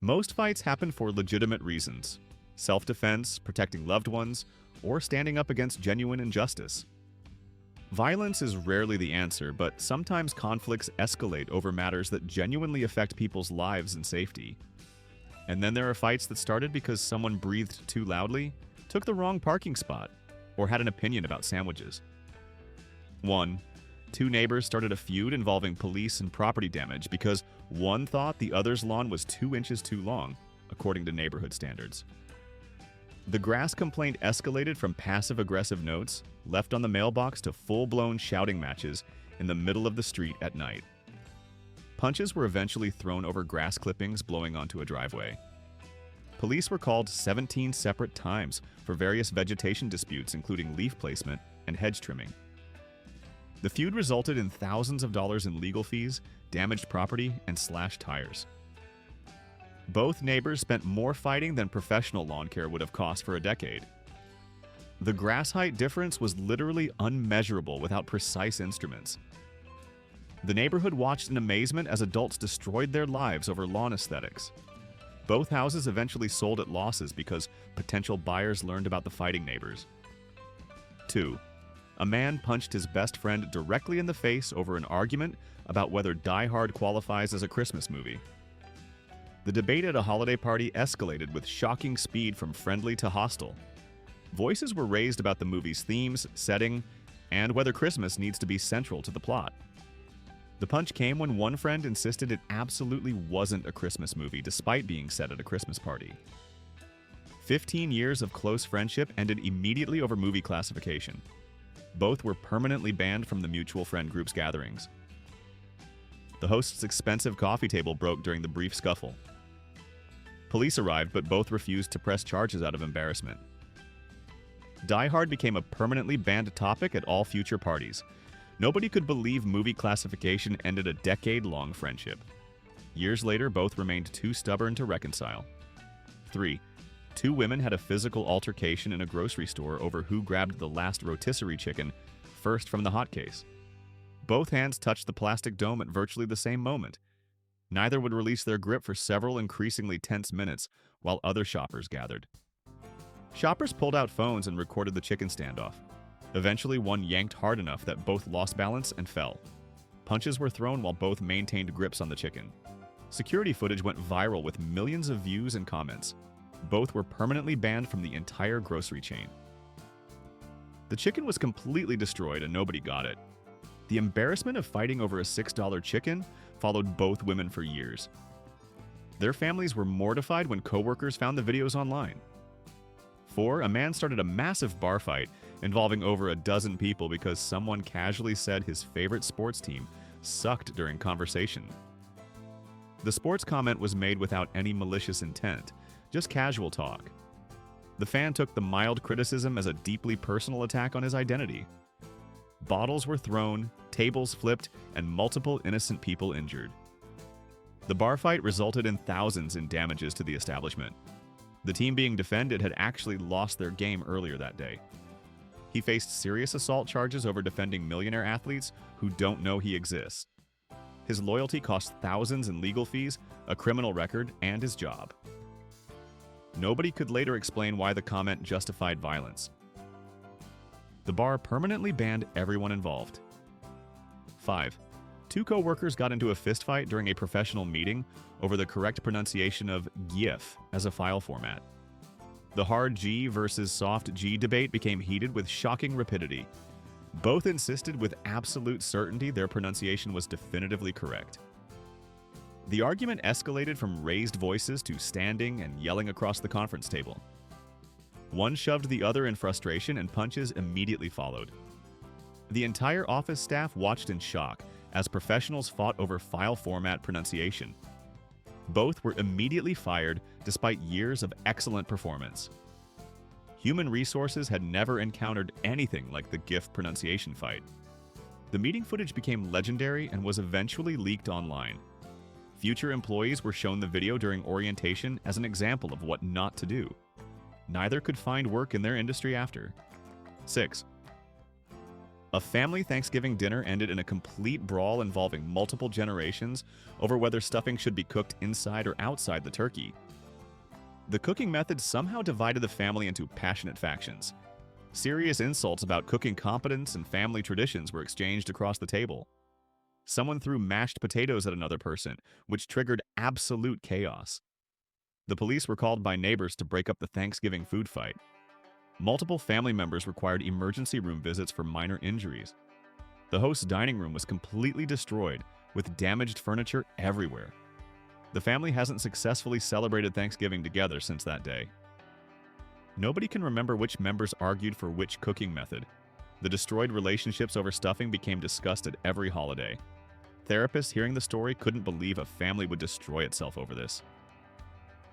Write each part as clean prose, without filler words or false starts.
Most fights happen for legitimate reasons: self-defense, protecting loved ones, or standing up against genuine injustice. Violence is rarely the answer, but sometimes conflicts escalate over matters that genuinely affect people's lives and safety. And then there are fights that started because someone breathed too loudly, took the wrong parking spot, or had an opinion about sandwiches. 1. Two neighbors started a feud involving police and property damage because one thought the other's lawn was 2 inches too long, according to neighborhood standards. The grass complaint escalated from passive-aggressive notes left on the mailbox to full-blown shouting matches in the middle of the street at night. Punches were eventually thrown over grass clippings blowing onto a driveway. Police were called 17 separate times for various vegetation disputes, including leaf placement and hedge trimming. The feud resulted in thousands of dollars in legal fees, damaged property, and slashed tires. Both neighbors spent more fighting than professional lawn care would have cost for a decade. The grass height difference was literally unmeasurable without precise instruments. The neighborhood watched in amazement as adults destroyed their lives over lawn aesthetics. Both houses eventually sold at losses because potential buyers learned about the fighting neighbors. 2. A man punched his best friend directly in the face over an argument about whether Die Hard qualifies as a Christmas movie. The debate at a holiday party escalated with shocking speed from friendly to hostile. Voices were raised about the movie's themes, setting, and whether Christmas needs to be central to the plot. The punch came when one friend insisted it absolutely wasn't a Christmas movie despite being set at a Christmas party. 15 years of close friendship ended immediately over movie classification. Both were permanently banned from the mutual friend group's gatherings. The host's expensive coffee table broke during the brief scuffle. Police arrived, but both refused to press charges out of embarrassment. Die Hard became a permanently banned topic at all future parties. Nobody could believe movie classification ended a decade-long friendship. Years later, both remained too stubborn to reconcile. 3. Two women had a physical altercation in a grocery store over who grabbed the last rotisserie chicken first from the hot case. Both hands touched the plastic dome at virtually the same moment. Neither would release their grip for several increasingly tense minutes while other shoppers gathered. Shoppers pulled out phones and recorded the chicken standoff. Eventually, one yanked hard enough that both lost balance and fell. Punches were thrown while both maintained grips on the chicken. Security footage went viral with millions of views and comments. Both were permanently banned from the entire grocery chain. The chicken was completely destroyed and nobody got it. The embarrassment of fighting over a $6 chicken followed both women for years. Their families were mortified when coworkers found the videos online. 4. A man started a massive bar fight involving over a dozen people because someone casually said his favorite sports team sucked during conversation. The sports comment was made without any malicious intent, just casual talk. The fan took the mild criticism as a deeply personal attack on his identity. Bottles were thrown, tables flipped, and multiple innocent people injured. The bar fight resulted in thousands in damages to the establishment. The team being defended had actually lost their game earlier that day. He faced serious assault charges over defending millionaire athletes who don't know he exists. His loyalty cost thousands in legal fees, a criminal record, and his job. Nobody could later explain why the comment justified violence. The bar permanently banned everyone involved. 5. Two co-workers got into a fistfight during a professional meeting over the correct pronunciation of GIF as a file format. The hard G versus soft G debate became heated with shocking rapidity. Both insisted with absolute certainty their pronunciation was definitively correct. The argument escalated from raised voices to standing and yelling across the conference table. One shoved the other in frustration and punches immediately followed. The entire office staff watched in shock as professionals fought over file format pronunciation. Both were immediately fired despite years of excellent performance. Human resources had never encountered anything like the GIF pronunciation fight. The meeting footage became legendary and was eventually leaked online. Future employees were shown the video during orientation as an example of what not to do. Neither could find work in their industry after. 6. A family Thanksgiving dinner ended in a complete brawl involving multiple generations over whether stuffing should be cooked inside or outside the turkey. The cooking method somehow divided the family into passionate factions. Serious insults about cooking competence and family traditions were exchanged across the table. Someone threw mashed potatoes at another person, which triggered absolute chaos. The police were called by neighbors to break up the Thanksgiving food fight. Multiple family members required emergency room visits for minor injuries. The host's dining room was completely destroyed, with damaged furniture everywhere. The family hasn't successfully celebrated Thanksgiving together since that day. Nobody can remember which members argued for which cooking method. The destroyed relationships over stuffing became discussed at every holiday. Therapists hearing the story couldn't believe a family would destroy itself over this.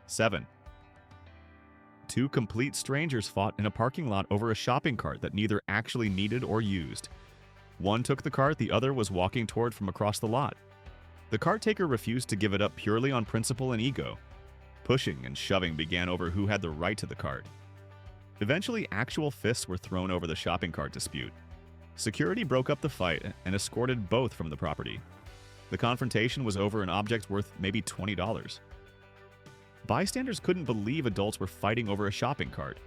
7. Two complete strangers fought in a parking lot over a shopping cart that neither actually needed or used. One took the cart the other was walking toward from across the lot. The cart taker refused to give it up purely on principle and ego. Pushing and shoving began over who had the right to the cart. Eventually, actual fists were thrown over the shopping cart dispute. Security broke up the fight and escorted both from the property. The confrontation was over an object worth maybe $20. Bystanders couldn't believe adults were fighting over a shopping cart.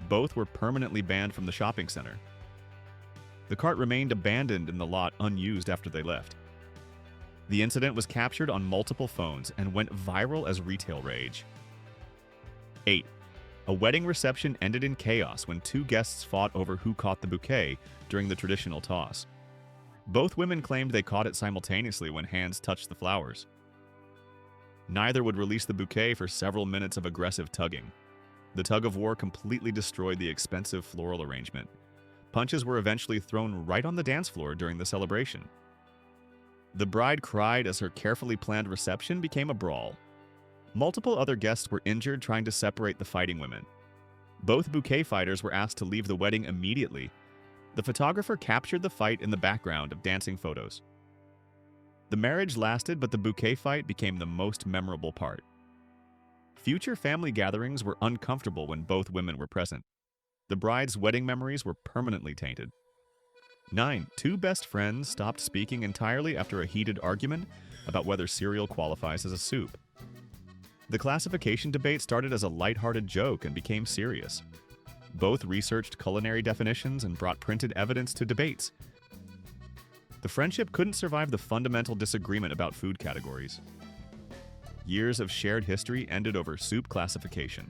Both were permanently banned from the shopping center. The cart remained abandoned in the lot unused after they left. The incident was captured on multiple phones and went viral as retail rage. 8. A wedding reception ended in chaos when two guests fought over who caught the bouquet during the traditional toss. Both women claimed they caught it simultaneously when hands touched the flowers. Neither would release the bouquet for several minutes of aggressive tugging. The tug-of-war completely destroyed the expensive floral arrangement. Punches were eventually thrown right on the dance floor during the celebration. The bride cried as her carefully planned reception became a brawl. Multiple other guests were injured trying to separate the fighting women. Both bouquet fighters were asked to leave the wedding immediately. The photographer captured the fight in the background of dancing photos. The marriage lasted, but the bouquet fight became the most memorable part. Future family gatherings were uncomfortable when both women were present. The bride's wedding memories were permanently tainted. 9. Two best friends stopped speaking entirely after a heated argument about whether cereal qualifies as a soup. The classification debate started as a lighthearted joke and became serious. Both researched culinary definitions and brought printed evidence to debates. The friendship couldn't survive the fundamental disagreement about food categories. Years of shared history ended over soup classification.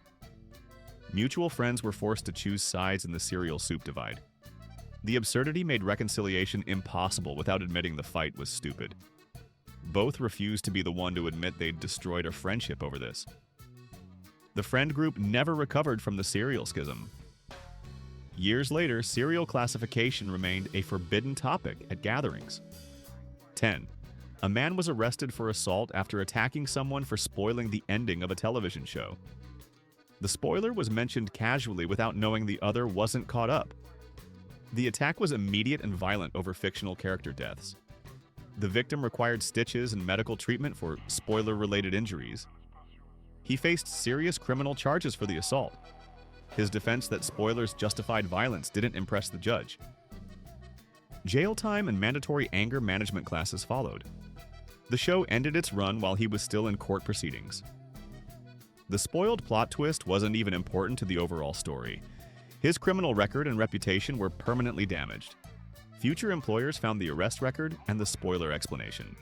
Mutual friends were forced to choose sides in the cereal soup divide. The absurdity made reconciliation impossible without admitting the fight was stupid. Both refused to be the one to admit they'd destroyed a friendship over this. The friend group never recovered from the cereal schism. Years later, cereal classification remained a forbidden topic at gatherings. 10. A man was arrested for assault after attacking someone for spoiling the ending of a television show. The spoiler was mentioned casually without knowing the other wasn't caught up. The attack was immediate and violent over fictional character deaths. The victim required stitches and medical treatment for spoiler-related injuries. He faced serious criminal charges for the assault. His defense that spoilers justified violence didn't impress the judge. Jail time and mandatory anger management classes followed. The show ended its run while he was still in court proceedings. The spoiled plot twist wasn't even important to the overall story. His criminal record and reputation were permanently damaged. Future employers found the arrest record and the spoiler explanation.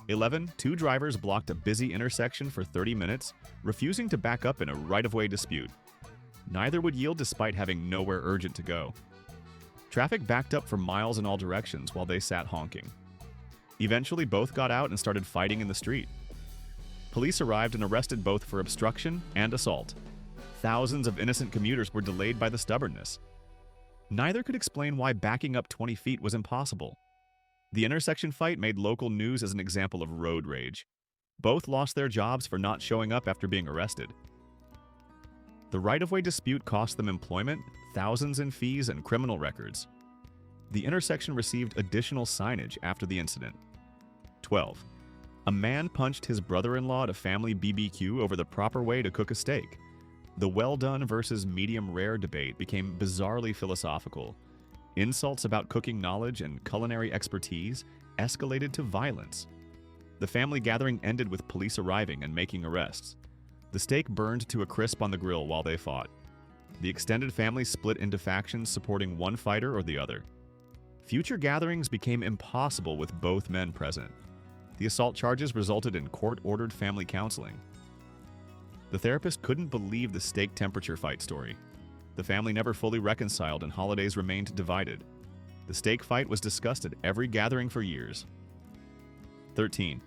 11. Two drivers blocked a busy intersection for 30 minutes, refusing to back up in a right-of-way dispute. Neither would yield despite having nowhere urgent to go. Traffic backed up for miles in all directions while they sat honking. Eventually, both got out and started fighting in the street. Police arrived and arrested both for obstruction and assault. Thousands of innocent commuters were delayed by the stubbornness. Neither could explain why backing up 20 feet was impossible. The intersection fight made local news as an example of road rage. Both lost their jobs for not showing up after being arrested. The right-of-way dispute cost them employment, thousands in fees, and criminal records. The intersection received additional signage after the incident. 12. A man punched his brother-in-law at a family BBQ over the proper way to cook a steak. The well-done versus medium-rare debate became bizarrely philosophical. Insults about cooking knowledge and culinary expertise escalated to violence. The family gathering ended with police arriving and making arrests. The steak burned to a crisp on the grill while they fought. The extended family split into factions supporting one fighter or the other. Future gatherings became impossible with both men present. The assault charges resulted in court-ordered family counseling. The therapist couldn't believe the steak temperature fight story. The family never fully reconciled and holidays remained divided. The steak fight was discussed at every gathering for years. 13.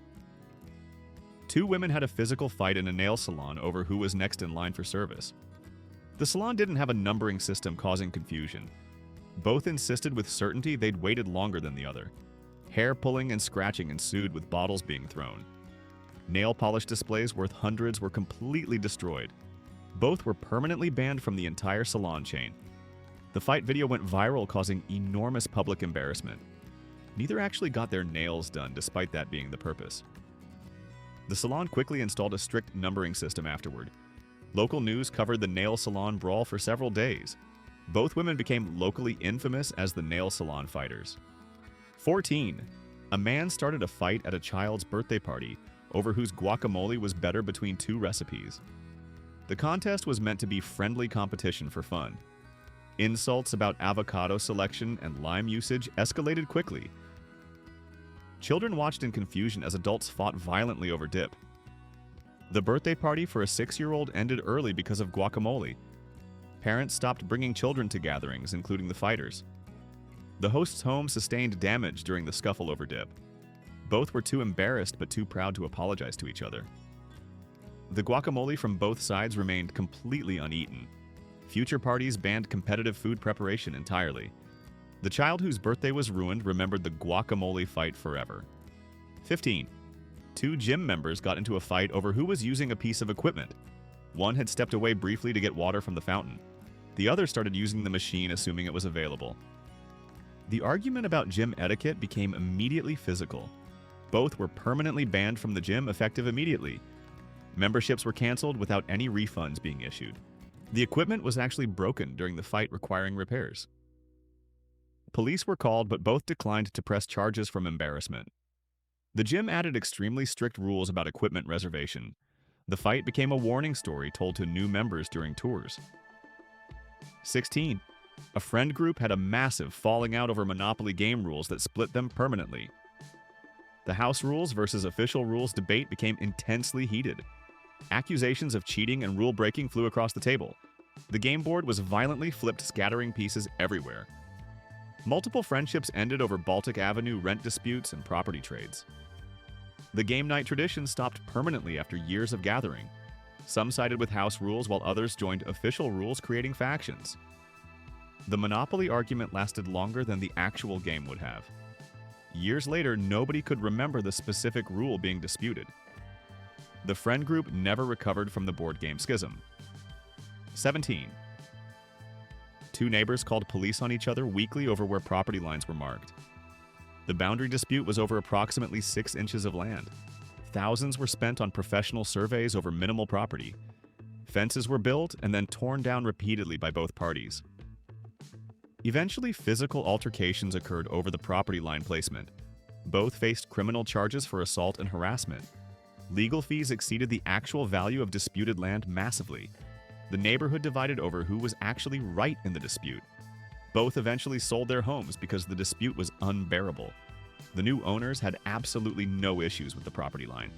Two women had a physical fight in a nail salon over who was next in line for service. The salon didn't have a numbering system, causing confusion. Both insisted with certainty they'd waited longer than the other. Hair pulling and scratching ensued with bottles being thrown. Nail polish displays worth hundreds were completely destroyed. Both were permanently banned from the entire salon chain. The fight video went viral, causing enormous public embarrassment. Neither actually got their nails done, despite that being the purpose. The salon quickly installed a strict numbering system afterward. Local news covered the nail salon brawl for several days. Both women became locally infamous as the nail salon fighters. 14. A man started a fight at a child's birthday party over whose guacamole was better between two recipes. The contest was meant to be friendly competition for fun. Insults about avocado selection and lime usage escalated quickly. Children watched in confusion as adults fought violently over dip. The birthday party for a 6-year-old ended early because of guacamole. Parents stopped bringing children to gatherings, including the fighters. The host's home sustained damage during the scuffle over dip. Both were too embarrassed but too proud to apologize to each other. The guacamole from both sides remained completely uneaten. Future parties banned competitive food preparation entirely. The child whose birthday was ruined remembered the guacamole fight forever. 15. Two gym members got into a fight over who was using a piece of equipment. One had stepped away briefly to get water from the fountain. The other started using the machine, assuming it was available. The argument about gym etiquette became immediately physical. Both were permanently banned from the gym, effective immediately. Memberships were canceled without any refunds being issued. The equipment was actually broken during the fight, requiring repairs. Police were called, but both declined to press charges from embarrassment. The gym added extremely strict rules about equipment reservation. The fight became a warning story told to new members during tours. 16. A friend group had a massive falling out over Monopoly game rules that split them permanently. The house rules versus official rules debate became intensely heated. Accusations of cheating and rule breaking flew across the table. The game board was violently flipped, scattering pieces everywhere. Multiple friendships ended over Baltic Avenue rent disputes and property trades. The game night tradition stopped permanently after years of gathering. Some sided with house rules while others joined official rules, creating factions. The Monopoly argument lasted longer than the actual game would have. Years later, nobody could remember the specific rule being disputed. The friend group never recovered from the board game schism. 17. Two neighbors called police on each other weekly over where property lines were marked. The boundary dispute was over approximately 6 inches of land. Thousands were spent on professional surveys over minimal property. Fences were built and then torn down repeatedly by both parties. Eventually, physical altercations occurred over the property line placement. Both faced criminal charges for assault and harassment. Legal fees exceeded the actual value of disputed land massively. The neighborhood divided over who was actually right in the dispute. Both eventually sold their homes because the dispute was unbearable. The new owners had absolutely no issues with the property line.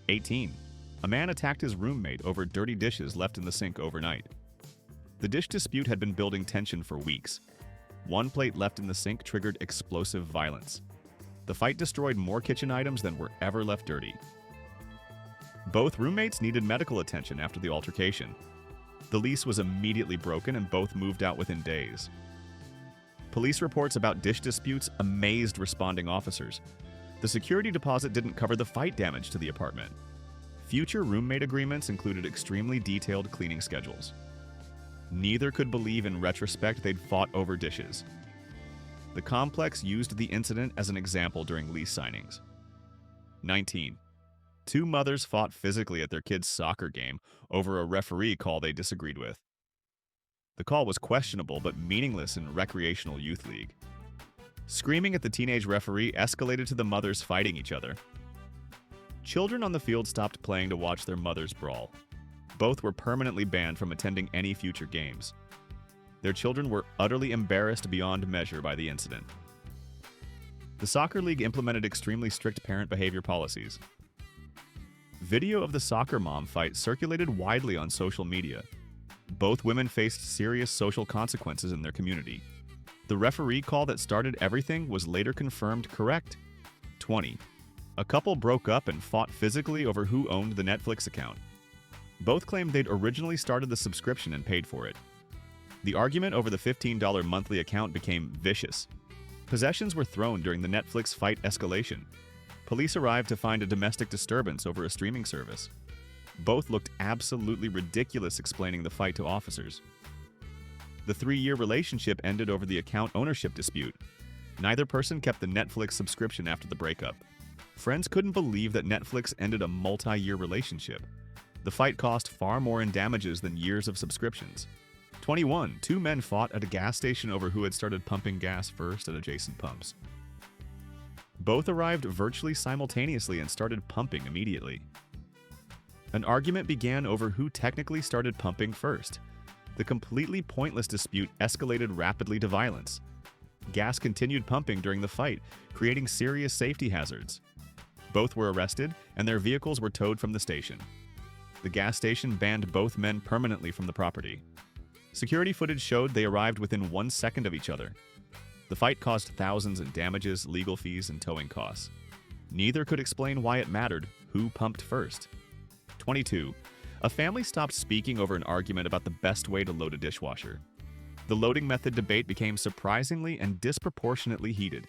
18. A man attacked his roommate over dirty dishes left in the sink overnight. The dish dispute had been building tension for weeks. One plate left in the sink triggered explosive violence. The fight destroyed more kitchen items than were ever left dirty. Both roommates needed medical attention after the altercation. The lease was immediately broken and both moved out within days. Police reports about dish disputes amazed responding officers. The security deposit didn't cover the fight damage to the apartment. Future roommate agreements included extremely detailed cleaning schedules. Neither could believe in retrospect they'd fought over dishes. The complex used the incident as an example during lease signings. 19. Two mothers fought physically at their kids' soccer game over a referee call they disagreed with. The call was questionable but meaningless in recreational youth league. Screaming at the teenage referee escalated to the mothers fighting each other. Children on the field stopped playing to watch their mothers brawl. Both were permanently banned from attending any future games. Their children were utterly embarrassed beyond measure by the incident. The soccer league implemented extremely strict parent behavior policies. Video of the soccer mom fight circulated widely on social media. Both women faced serious social consequences in their community. The referee call that started everything was later confirmed correct. 20. A couple broke up and fought physically over who owned the Netflix account. Both claimed they'd originally started the subscription and paid for it. The argument over the $15 monthly account became vicious. Possessions were thrown during the Netflix fight escalation. Police arrived to find a domestic disturbance over a streaming service. Both looked absolutely ridiculous explaining the fight to officers. The 3-year relationship ended over the account ownership dispute. Neither person kept the Netflix subscription after the breakup. Friends couldn't believe that Netflix ended a multi-year relationship. The fight cost far more in damages than years of subscriptions. 21. 2 men fought at a gas station over who had started pumping gas first at adjacent pumps. Both arrived virtually simultaneously and started pumping immediately. An argument began over who technically started pumping first. The completely pointless dispute escalated rapidly to violence. Gas continued pumping during the fight, creating serious safety hazards. Both were arrested, and their vehicles were towed from the station. The gas station banned both men permanently from the property. Security footage showed they arrived within 1 second of each other. The fight caused thousands in damages, legal fees, and towing costs. Neither could explain why it mattered who pumped first. 22. A family stopped speaking over an argument about the best way to load a dishwasher. The loading method debate became surprisingly and disproportionately heated.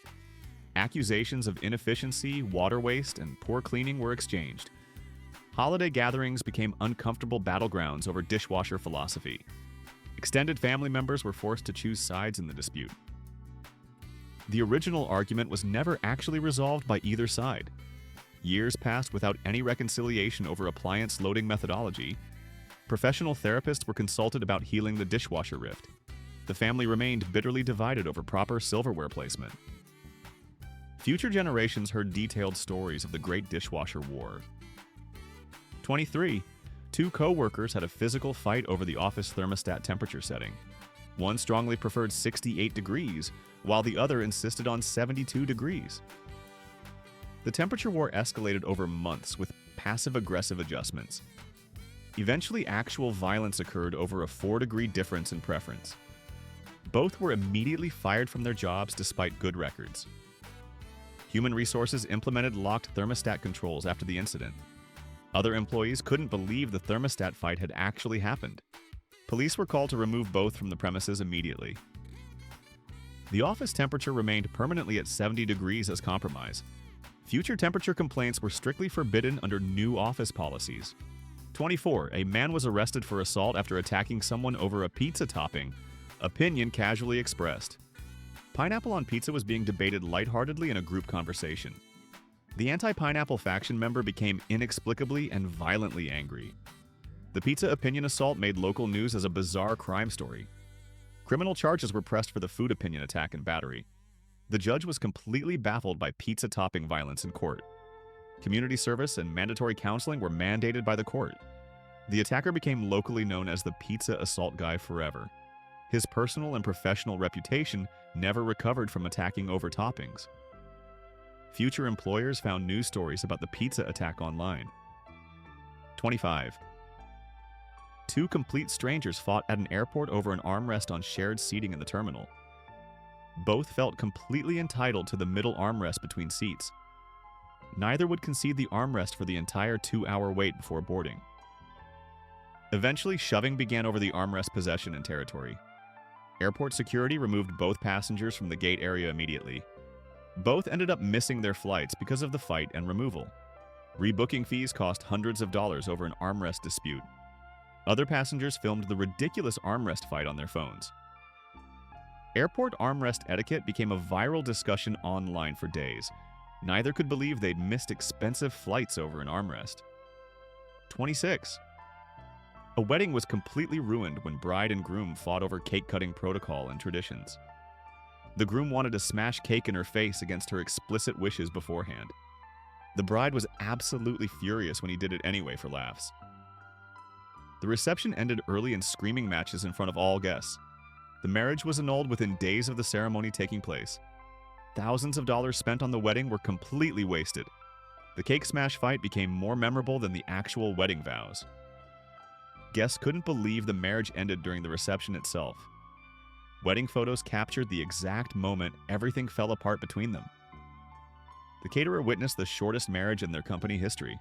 Accusations of inefficiency, water waste, and poor cleaning were exchanged. Holiday gatherings became uncomfortable battlegrounds over dishwasher philosophy. Extended family members were forced to choose sides in the dispute. The original argument was never actually resolved by either side. Years passed without any reconciliation over appliance loading methodology. Professional therapists were consulted about healing the dishwasher rift. The family remained bitterly divided over proper silverware placement. Future generations heard detailed stories of the Great Dishwasher War. 23. 2 co-workers had a physical fight over the office thermostat temperature setting. One strongly preferred 68 degrees, while the other insisted on 72 degrees. The temperature war escalated over months with passive-aggressive adjustments. Eventually, actual violence occurred over a 4-degree difference in preference. Both were immediately fired from their jobs despite good records. Human Resources implemented locked thermostat controls after the incident. Other employees couldn't believe the thermostat fight had actually happened. Police were called to remove both from the premises immediately. The office temperature remained permanently at 70 degrees as compromise. Future temperature complaints were strictly forbidden under new office policies. 24. A man was arrested for assault after attacking someone over a pizza topping. Opinion casually expressed. Pineapple on pizza was being debated lightheartedly in a group conversation. The anti-pineapple faction member became inexplicably and violently angry. The pizza opinion assault made local news as a bizarre crime story. Criminal charges were pressed for the food opinion attack and battery. The judge was completely baffled by pizza topping violence in court. Community service and mandatory counseling were mandated by the court. The attacker became locally known as the pizza assault guy forever. His personal and professional reputation never recovered from attacking over toppings. Future employers found news stories about the pizza attack online. 25. 2 complete strangers fought at an airport over an armrest on shared seating in the terminal. Both felt completely entitled to the middle armrest between seats. Neither would concede the armrest for the entire 2-hour wait before boarding. Eventually, shoving began over the armrest possession and territory. Airport security removed both passengers from the gate area immediately. Both ended up missing their flights because of the fight and removal. Rebooking fees cost hundreds of dollars over an armrest dispute. Other passengers filmed the ridiculous armrest fight on their phones. Airport armrest etiquette became a viral discussion online for days. Neither could believe they'd missed expensive flights over an armrest. 26. A wedding was completely ruined when bride and groom fought over cake-cutting protocol and traditions. The groom wanted to smash cake in her face against her explicit wishes beforehand. The bride was absolutely furious when he did it anyway for laughs. The reception ended early in screaming matches in front of all guests. The marriage was annulled within days of the ceremony taking place. Thousands of dollars spent on the wedding were completely wasted. The cake smash fight became more memorable than the actual wedding vows. Guests couldn't believe the marriage ended during the reception itself. Wedding photos captured the exact moment everything fell apart between them. The caterer witnessed the shortest marriage in their company history.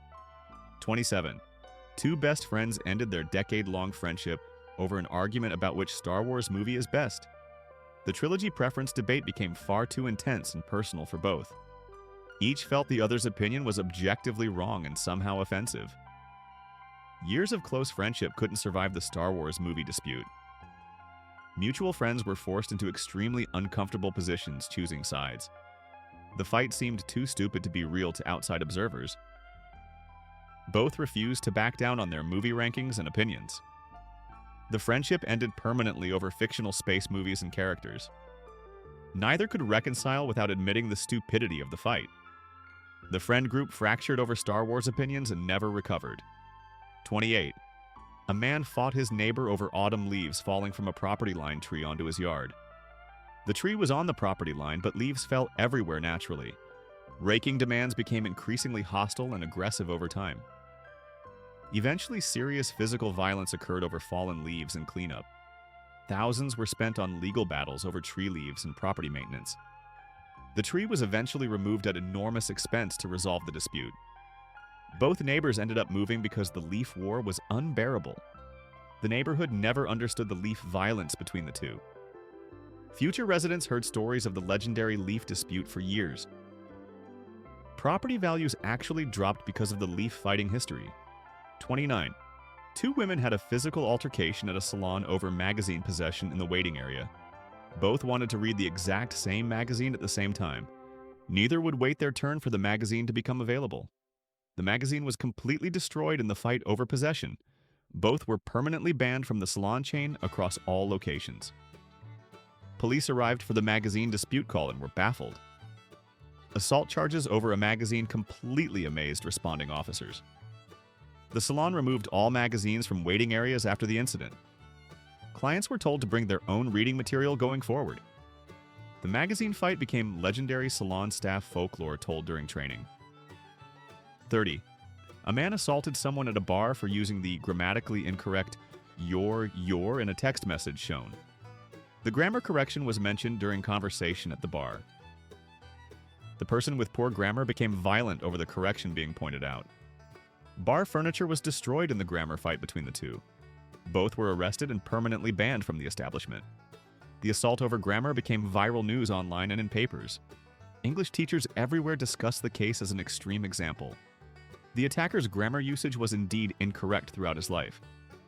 27. Two best friends ended their decade-long friendship over an argument about which Star Wars movie is best. The trilogy preference debate became far too intense and personal for both. Each felt the other's opinion was objectively wrong and somehow offensive. Years of close friendship couldn't survive the Star Wars movie dispute. Mutual friends were forced into extremely uncomfortable positions choosing sides. The fight seemed too stupid to be real to outside observers. Both refused to back down on their movie rankings and opinions. The friendship ended permanently over fictional space movies and characters. Neither could reconcile without admitting the stupidity of the fight. The friend group fractured over Star Wars opinions and never recovered. 28. A man fought his neighbor over autumn leaves falling from a property line tree onto his yard. The tree was on the property line, but leaves fell everywhere naturally. Raking demands became increasingly hostile and aggressive over time. Eventually, serious physical violence occurred over fallen leaves and cleanup. Thousands were spent on legal battles over tree leaves and property maintenance. The tree was eventually removed at enormous expense to resolve the dispute. Both neighbors ended up moving because the leaf war was unbearable. The neighborhood never understood the leaf violence between the two. Future residents heard stories of the legendary leaf dispute for years. Property values actually dropped because of the leaf fighting history. 29. Two women had a physical altercation at a salon over magazine possession in the waiting area. Both wanted to read the exact same magazine at the same time. Neither would wait their turn for the magazine to become available. The magazine was completely destroyed in the fight over possession. Both were permanently banned from the salon chain across all locations. Police arrived for the magazine dispute call and were baffled. Assault charges over a magazine completely amazed responding officers. The salon removed all magazines from waiting areas after the incident. Clients were told to bring their own reading material going forward. The magazine fight became legendary salon staff folklore told during training. 30. A man assaulted someone at a bar for using the grammatically incorrect your in a text message shown. The grammar correction was mentioned during conversation at the bar. The person with poor grammar became violent over the correction being pointed out. Bar furniture was destroyed in the grammar fight between the two. Both were arrested and permanently banned from the establishment. The assault over grammar became viral news online and in papers. English teachers everywhere discussed the case as an extreme example. The attacker's grammar usage was indeed incorrect throughout his life.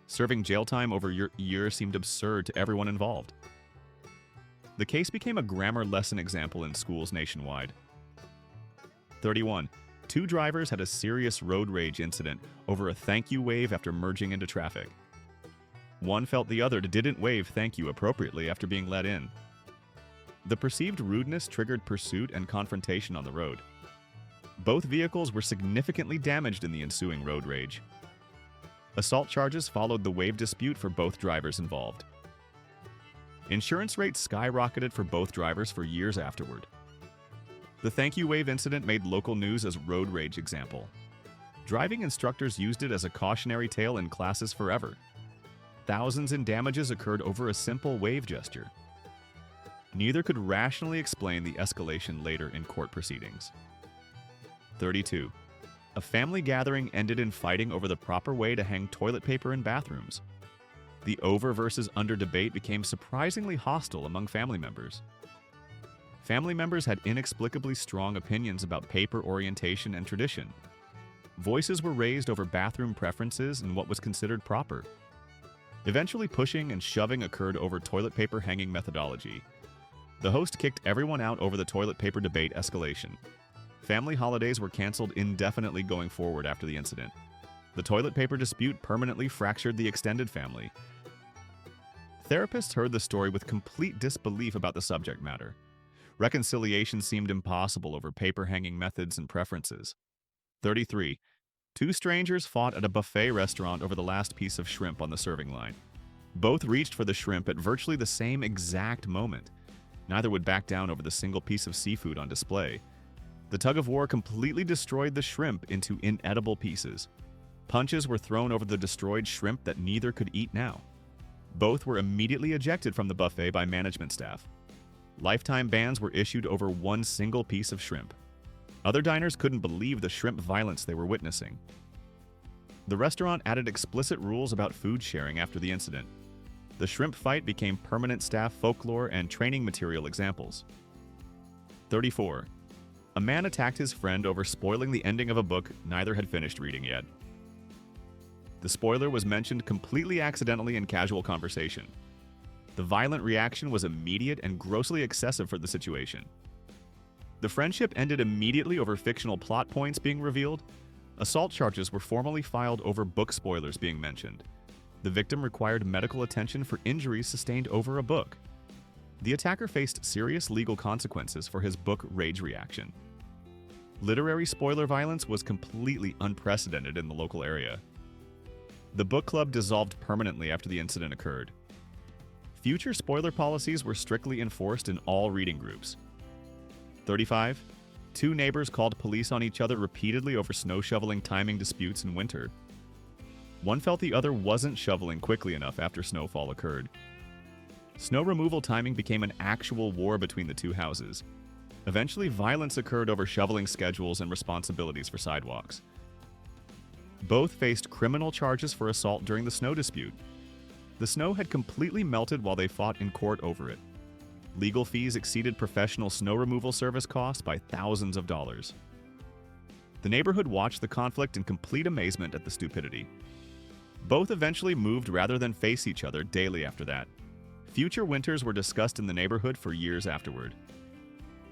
Serving jail time over a year seemed absurd to everyone involved. The case became a grammar lesson example in schools nationwide. 31. Two drivers had a serious road rage incident over a thank you wave after merging into traffic. One felt the other didn't wave thank you appropriately after being let in. The perceived rudeness triggered pursuit and confrontation on the road. Both vehicles were significantly damaged in the ensuing road rage. Assault charges followed the wave dispute for both drivers involved. Insurance rates skyrocketed for both drivers for years afterward. The thank you wave incident made local news as road rage example. Driving instructors used it as a cautionary tale in classes forever. Thousands in damages occurred over a simple wave gesture. Neither could rationally explain the escalation later in court proceedings. 32. A family gathering ended in fighting over the proper way to hang toilet paper in bathrooms. The over versus under debate became surprisingly hostile among family members. Family members had inexplicably strong opinions about paper orientation and tradition. Voices were raised over bathroom preferences and what was considered proper. Eventually, pushing and shoving occurred over toilet paper hanging methodology. The host kicked everyone out over the toilet paper debate escalation. Family holidays were canceled indefinitely going forward after the incident. The toilet paper dispute permanently fractured the extended family. Therapists heard the story with complete disbelief about the subject matter. Reconciliation seemed impossible over paper-hanging methods and preferences. 33. Two strangers fought at a buffet restaurant over the last piece of shrimp on the serving line. Both reached for the shrimp at virtually the same exact moment. Neither would back down over the single piece of seafood on display. The tug-of-war completely destroyed the shrimp into inedible pieces. Punches were thrown over the destroyed shrimp that neither could eat now. Both were immediately ejected from the buffet by management staff. Lifetime bans were issued over one single piece of shrimp. Other diners couldn't believe the shrimp violence they were witnessing. The restaurant added explicit rules about food sharing after the incident. The shrimp fight became permanent staff folklore and training material examples. 34. A man attacked his friend over spoiling the ending of a book neither had finished reading yet. The spoiler was mentioned completely accidentally in casual conversation. The violent reaction was immediate and grossly excessive for the situation. The friendship ended immediately over fictional plot points being revealed. Assault charges were formally filed over book spoilers being mentioned. The victim required medical attention for injuries sustained over a book. The attacker faced serious legal consequences for his book rage reaction. Literary spoiler violence was completely unprecedented in the local area. The book club dissolved permanently after the incident occurred. Future spoiler policies were strictly enforced in all reading groups. 35. Two neighbors called police on each other repeatedly over snow shoveling timing disputes in winter. One felt the other wasn't shoveling quickly enough after snowfall occurred. Snow removal timing became an actual war between the two houses. Eventually, violence occurred over shoveling schedules and responsibilities for sidewalks. Both faced criminal charges for assault during the snow dispute. The snow had completely melted while they fought in court over it. Legal fees exceeded professional snow removal service costs by thousands of dollars. The neighborhood watched the conflict in complete amazement at the stupidity. Both eventually moved rather than face each other daily after that. Future winters were discussed in the neighborhood for years afterward.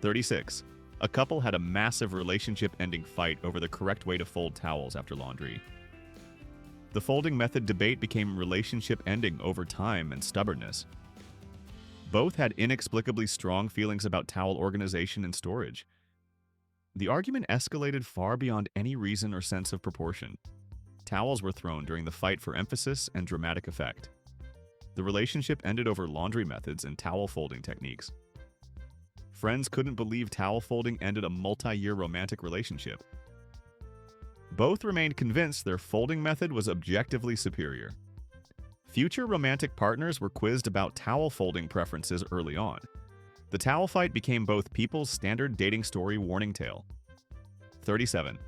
36. A couple had a massive relationship-ending fight over the correct way to fold towels after laundry. The folding method debate became relationship-ending over time and stubbornness. Both had inexplicably strong feelings about towel organization and storage. The argument escalated far beyond any reason or sense of proportion. Towels were thrown during the fight for emphasis and dramatic effect. The relationship ended over laundry methods and towel folding techniques. Friends couldn't believe towel folding ended a multi-year romantic relationship. Both remained convinced their folding method was objectively superior. Future romantic partners were quizzed about towel folding preferences early on. The towel fight became both people's standard dating story warning tale. 37.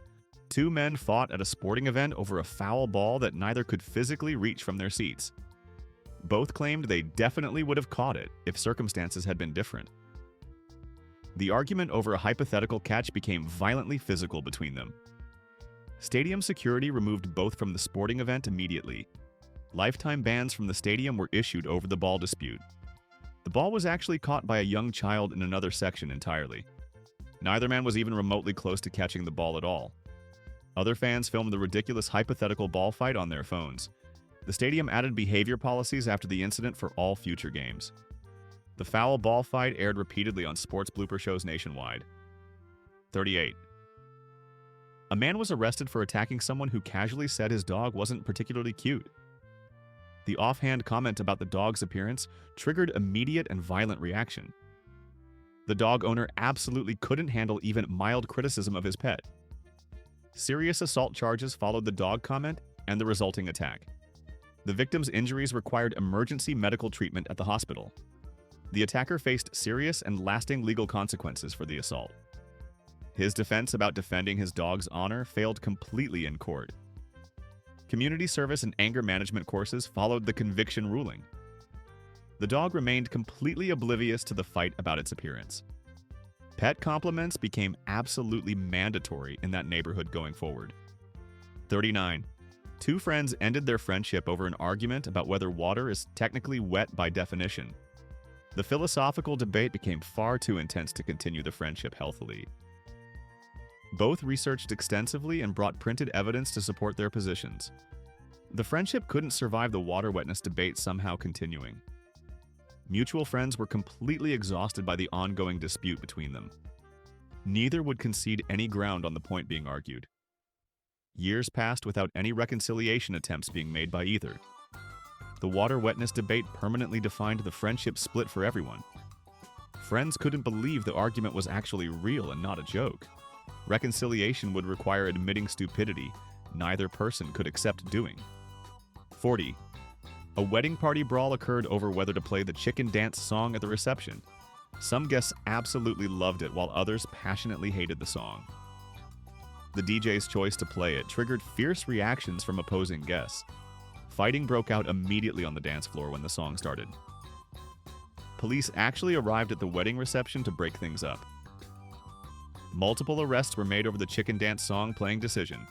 Two men fought at a sporting event over a foul ball that neither could physically reach from their seats. Both claimed they definitely would have caught it if circumstances had been different. The argument over a hypothetical catch became violently physical between them. Stadium security removed both from the sporting event immediately. Lifetime bans from the stadium were issued over the ball dispute. The ball was actually caught by a young child in another section entirely. Neither man was even remotely close to catching the ball at all. Other fans filmed the ridiculous hypothetical ball fight on their phones. The stadium added behavior policies after the incident for all future games. The foul ball fight aired repeatedly on sports blooper shows nationwide. 38. A man was arrested for attacking someone who casually said his dog wasn't particularly cute. The offhand comment about the dog's appearance triggered immediate and violent reaction. The dog owner absolutely couldn't handle even mild criticism of his pet. Serious assault charges followed the dog comment and the resulting attack. The victim's injuries required emergency medical treatment at the hospital. The attacker faced serious and lasting legal consequences for the assault. His defense about defending his dog's honor failed completely in court. Community service and anger management courses followed the conviction ruling. The dog remained completely oblivious to the fight about its appearance. Pet compliments became absolutely mandatory in that neighborhood going forward. 39. Two friends ended their friendship over an argument about whether water is technically wet by definition. The philosophical debate became far too intense to continue the friendship healthily. Both researched extensively and brought printed evidence to support their positions. The friendship couldn't survive the water wetness debate somehow continuing. Mutual friends were completely exhausted by the ongoing dispute between them. Neither would concede any ground on the point being argued. Years passed without any reconciliation attempts being made by either. The water wetness debate permanently defined the friendship split for everyone. Friends couldn't believe the argument was actually real and not a joke. Reconciliation would require admitting stupidity neither person could accept doing. 40. A wedding party brawl occurred over whether to play the chicken dance song at the reception. Some guests absolutely loved it while others passionately hated the song. The DJ's choice to play it triggered fierce reactions from opposing guests. Fighting broke out immediately on the dance floor when the song started. Police actually arrived at the wedding reception to break things up. Multiple arrests were made over the chicken dance song playing decision.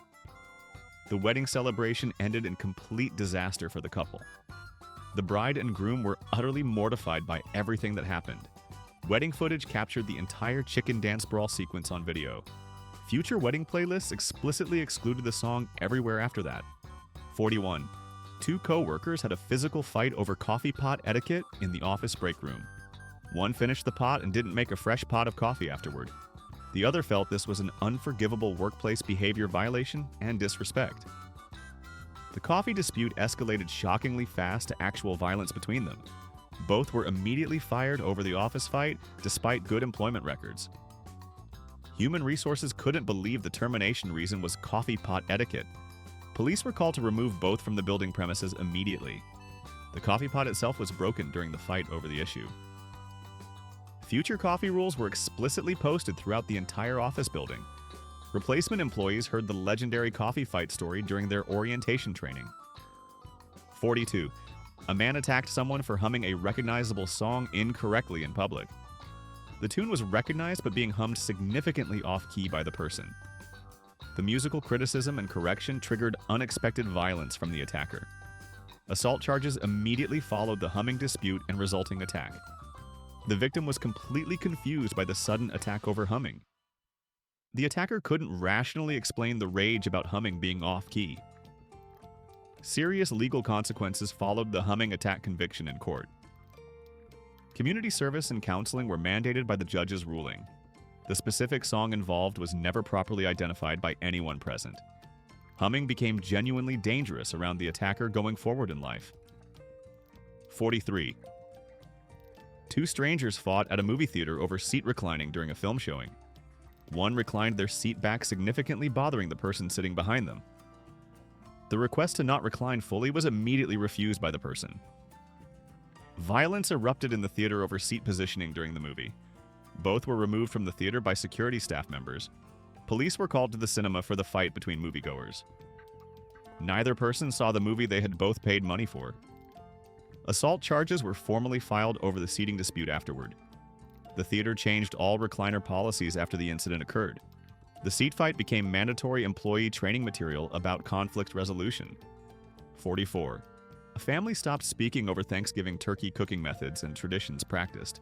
The wedding celebration ended in complete disaster for the couple. The bride and groom were utterly mortified by everything that happened. Wedding footage captured the entire chicken dance brawl sequence on video. Future wedding playlists explicitly excluded the song everywhere after that. 41. Two co-workers had a physical fight over coffee pot etiquette in the office break room. One finished the pot and didn't make a fresh pot of coffee afterward. The other felt this was an unforgivable workplace behavior violation and disrespect. The coffee dispute escalated shockingly fast to actual violence between them. Both were immediately fired over the office fight, despite good employment records. Human Resources couldn't believe the termination reason was coffee pot etiquette. Police were called to remove both from the building premises immediately. The coffee pot itself was broken during the fight over the issue. Future coffee rules were explicitly posted throughout the entire office building. Replacement employees heard the legendary coffee fight story during their orientation training. 42. A man attacked someone for humming a recognizable song incorrectly in public. The tune was recognized but being hummed significantly off-key by the person. The musical criticism and correction triggered unexpected violence from the attacker. Assault charges immediately followed the humming dispute and resulting attack. The victim was completely confused by the sudden attack over humming. The attacker couldn't rationally explain the rage about humming being off-key. Serious legal consequences followed the humming attack conviction in court. Community service and counseling were mandated by the judge's ruling. The specific song involved was never properly identified by anyone present. Humming became genuinely dangerous around the attacker going forward in life. 43. Two strangers fought at a movie theater over seat reclining during a film showing. One reclined their seat back, significantly bothering the person sitting behind them. The request to not recline fully was immediately refused by the person. Violence erupted in the theater over seat positioning during the movie. Both were removed from the theater by security staff members. Police were called to the cinema for the fight between moviegoers. Neither person saw the movie they had both paid money for. Assault charges were formally filed over the seating dispute afterward. The theater changed all recliner policies after the incident occurred. The seat fight became mandatory employee training material about conflict resolution. 44. A family stopped speaking over Thanksgiving turkey cooking methods and traditions practiced.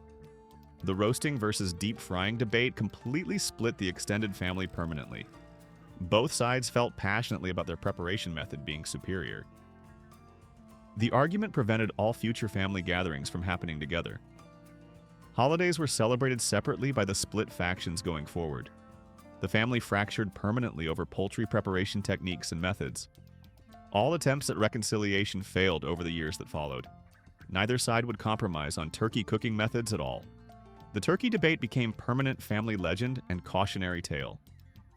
The roasting versus deep frying debate completely split the extended family permanently. Both sides felt passionately about their preparation method being superior. The argument prevented all future family gatherings from happening together. Holidays were celebrated separately by the split factions going forward. The family fractured permanently over poultry preparation techniques and methods. All attempts at reconciliation failed over the years that followed. Neither side would compromise on turkey cooking methods at all. The turkey debate became permanent family legend and cautionary tale.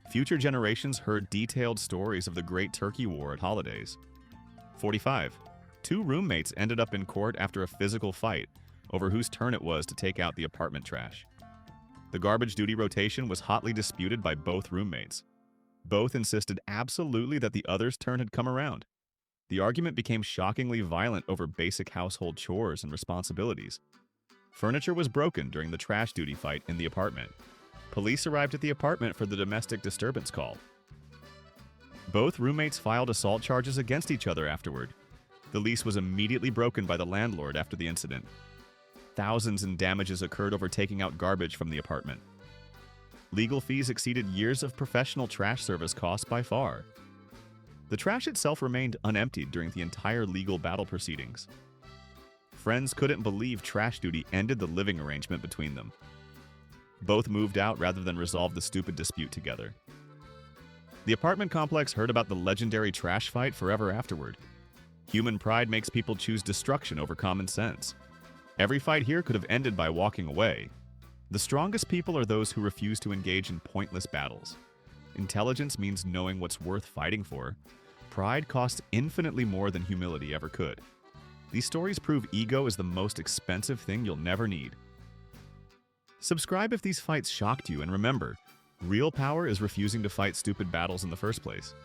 Future generations heard detailed stories of the Great Turkey War at holidays. 45. Two roommates ended up in court after a physical fight over whose turn it was to take out the apartment trash. The garbage duty rotation was hotly disputed by both roommates. Both insisted absolutely that the other's turn had come around. The argument became shockingly violent over basic household chores and responsibilities. Furniture was broken during the trash duty fight in the apartment. Police arrived at the apartment for the domestic disturbance call. Both roommates filed assault charges against each other afterward. The lease was immediately broken by the landlord after the incident. Thousands in damages occurred over taking out garbage from the apartment. Legal fees exceeded years of professional trash service costs by far. The trash itself remained unemptied during the entire legal battle proceedings. Friends couldn't believe trash duty ended the living arrangement between them. Both moved out rather than resolve the stupid dispute together. The apartment complex heard about the legendary trash fight forever afterward. Human pride makes people choose destruction over common sense. Every fight here could have ended by walking away. The strongest people are those who refuse to engage in pointless battles. Intelligence means knowing what's worth fighting for. Pride costs infinitely more than humility ever could. These stories prove ego is the most expensive thing you'll never need. Subscribe if these fights shocked you, and remember, real power is refusing to fight stupid battles in the first place.